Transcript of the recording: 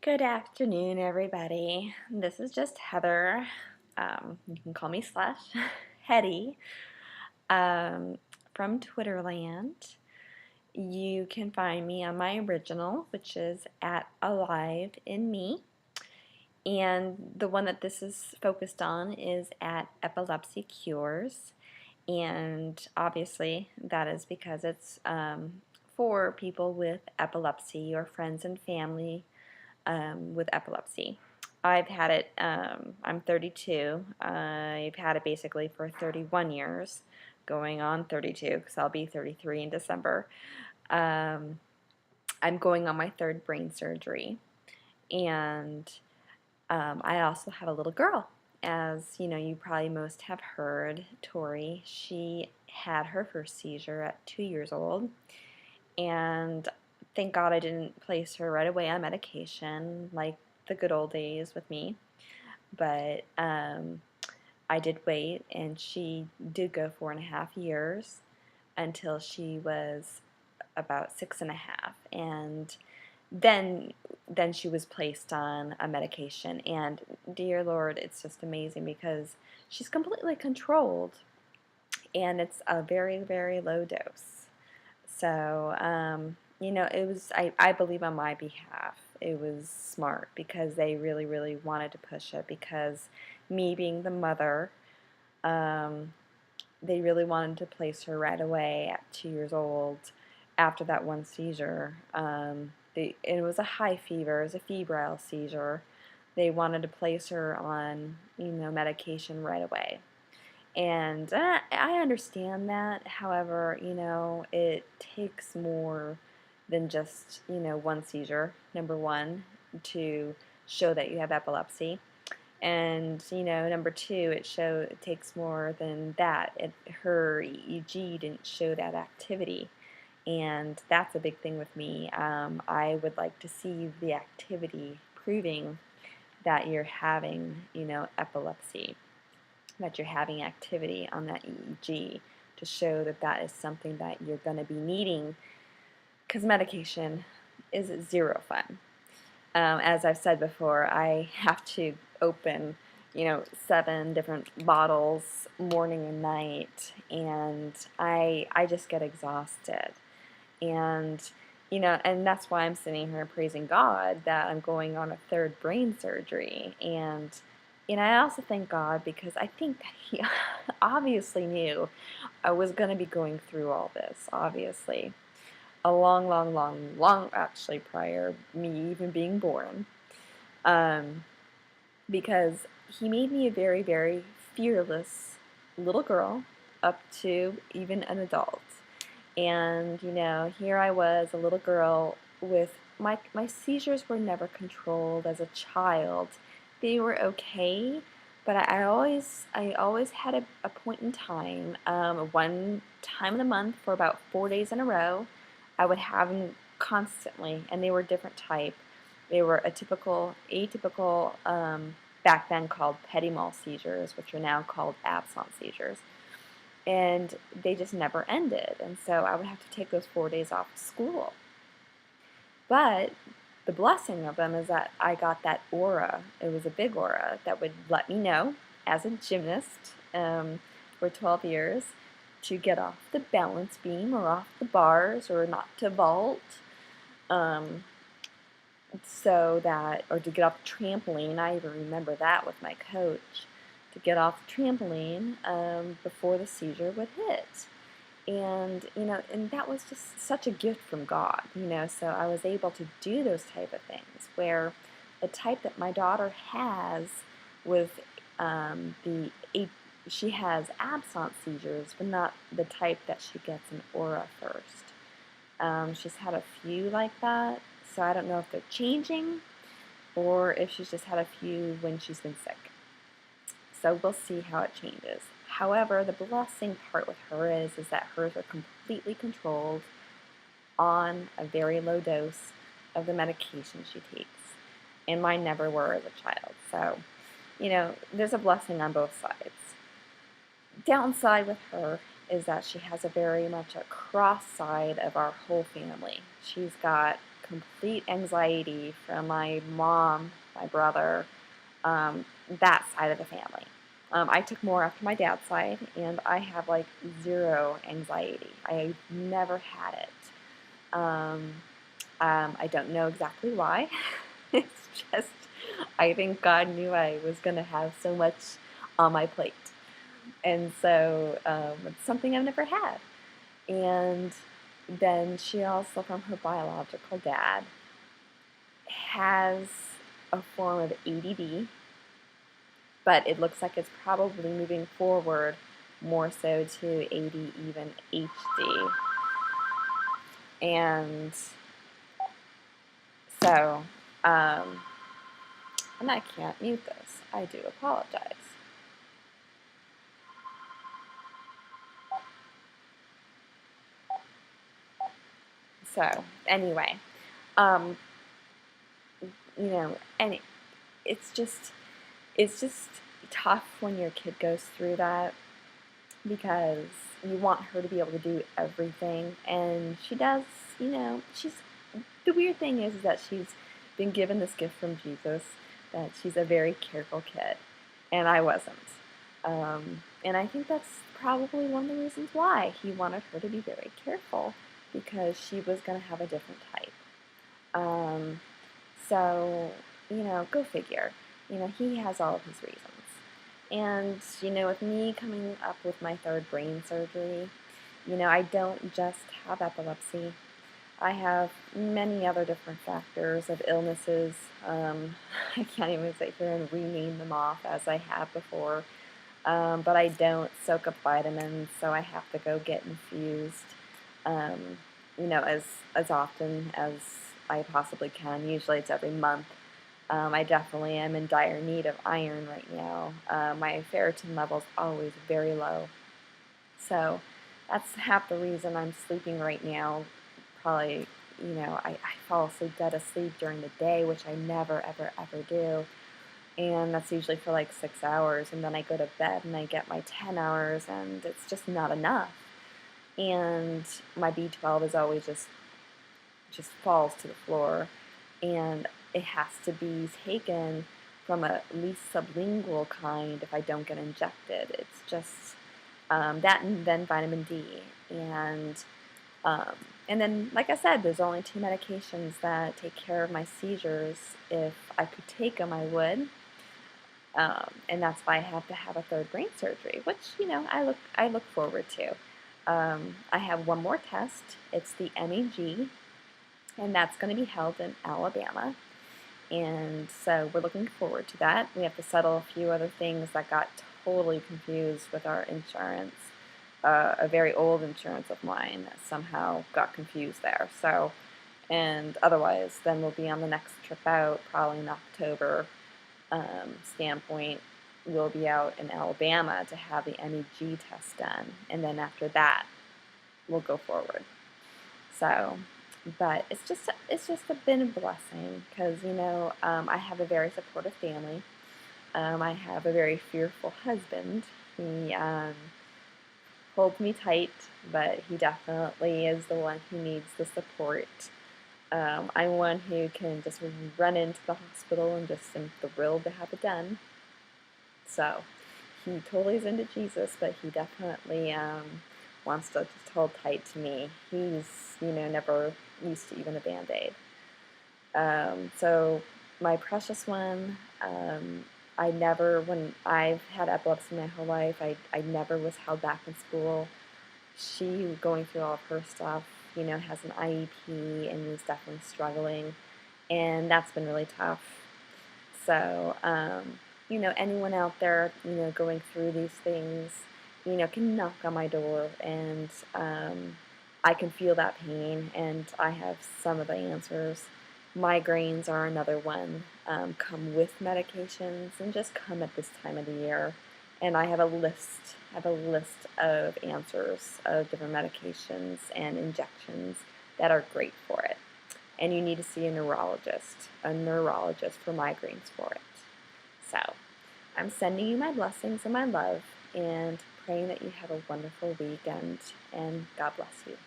Good afternoon, everybody. This is just Heather. You can call me Slash Hetty um, from Twitterland. You can find me on my original, which is at Alive in Me. And the one that this is focused on is at Epilepsy Cures. And obviously, that is because it's for people with epilepsy or friends and family with epilepsy. I've had it, I'm 32. I've had it basically for 31 years, going on 32 because I'll be 33 in December. Um, I'm going on my third brain surgery, and I also have a little girl. As you know, you probably most have heard, Tori, she had her first seizure at 2 years old, and thank God I didn't place her right away on medication like the good old days with me. But I did wait, and she did go 4.5 years until she was about 6.5, and then then she was placed on a medication. And dear Lord, it's just amazing because she's completely controlled, and it's a very, very low dose. So, it was, I believe on my behalf, it was smart because they really, really wanted to push it because me being the mother, um, they really wanted to place her right away at 2 years old after that one seizure. It was a high fever, it was a febrile seizure. They wanted to place her on, medication right away. And I understand that. However, it takes more than just, one seizure, number one, to show that you have epilepsy. And, number two, it takes more than that. Her EEG didn't show that activity. And that's a big thing with me. I would like to see the activity proving that you're having, epilepsy, that you're having activity on that EEG to show that that is something that you're going to be needing, because medication is zero fun. As I've said before, I have to open, 7 different bottles morning and night, and I just get exhausted. And, and that's why I'm sitting here praising God that I'm going on a third brain surgery. And, I also thank God because I think that He obviously knew I was going to be going through all this, obviously. A long, long, long, long, actually, prior me even being born. Um, because He made me a very, very fearless little girl up to even an adult. And, here I was, a little girl with my seizures were never controlled as a child. They were okay, but I always had a point in time, one time of the month for about 4 days in a row. I would have them constantly, and they were different type. They were atypical, back then called petit mal seizures, which are now called absence seizures. And they just never ended. And so I would have to take those 4 days off of school. But the blessing of them is that I got that aura. It was a big aura that would let me know, as a gymnast for 12 years, to get off the balance beam or off the bars or not to vault. Or to get off the trampoline. I even remember that with my coach, to get off the trampoline before the seizure would hit. And, and that was just such a gift from God, so I was able to do those type of things, where the type that my daughter has with she has absence seizures, but not the type that she gets an aura first. She's had a few like that, so I don't know if they're changing or if she's just had a few when she's been sick. So we'll see how it changes. However, the blessing part with her is that hers are completely controlled on a very low dose of the medication she takes. And mine never were as a child. So, there's a blessing on both sides. Downside with her is that she has a very much a cross side of our whole family. She's got complete anxiety from my mom, my brother, that side of the family. I took more after my dad's side, and I have like zero anxiety. I never had it. I don't know exactly why. It's just, I think God knew I was going to have so much on my plate. And so it's something I've never had. And then she also, from her biological dad, has a form of ADD, but it looks like it's probably moving forward more so to AD, even HD. And so, and I can't mute this. I do apologize. So, anyway, um, and it's just tough when your kid goes through that because you want her to be able to do everything, and she does. She's the weird thing is that she's been given this gift from Jesus, that she's a very careful kid, and I wasn't. And I think that's probably one of the reasons why he wanted her to be very careful, because she was going to have a different type. So, go figure. He has all of his reasons. And, with me coming up with my third brain surgery, I don't just have epilepsy. I have many other different factors of illnesses. I can't even sit here and rename them off as I have before. But I don't soak up vitamins, so I have to go get infused, as often as I possibly can. Usually it's every month. I definitely am in dire need of iron right now. My ferritin level is always very low. So that's half the reason I'm sleeping right now. Probably, I fall asleep dead asleep during the day, which I never, ever, ever do. And that's usually for like 6 hours. And then I go to bed and I get my 10 hours, and it's just not enough. And my B12 is always just falls to the floor. And it has to be taken from at least sublingual kind if I don't get injected. It's just that, and then vitamin D. And then, like I said, there's only 2 medications that take care of my seizures. If I could take them, I would. And that's why I have to have a third brain surgery, which, I look forward to. I have one more test. It's the MEG, and that's going to be held in Alabama. And so we're looking forward to that. We have to settle a few other things that got totally confused with our insurance. A very old insurance of mine somehow got confused there. So, and otherwise, then we'll be on the next trip out, probably in October. Standpoint, we'll be out in Alabama to have the MEG test done, and then after that, we'll go forward. So, but it's just been a blessing because I have a very supportive family. I have a very fearful husband. He holds me tight, but he definitely is the one who needs the support. I'm one who can just run into the hospital and just am thrilled to have it done. So he totally is into Jesus, but he definitely wants to just hold tight to me. He's, never used to even a Band-Aid. So my precious one, when I've had epilepsy my whole life, I never was held back in school. She, going through all of her stuff, has an IEP and is definitely struggling, and that's been really tough. So, anyone out there, going through these things, can knock on my door, and I can feel that pain, and I have some of the answers. Migraines are another one, come with medications, and just come at this time of the year. And I have a list of answers of different medications and injections that are great for it. And you need to see a neurologist for migraines for it. So, I'm sending you my blessings and my love, and praying that you have a wonderful weekend, and God bless you.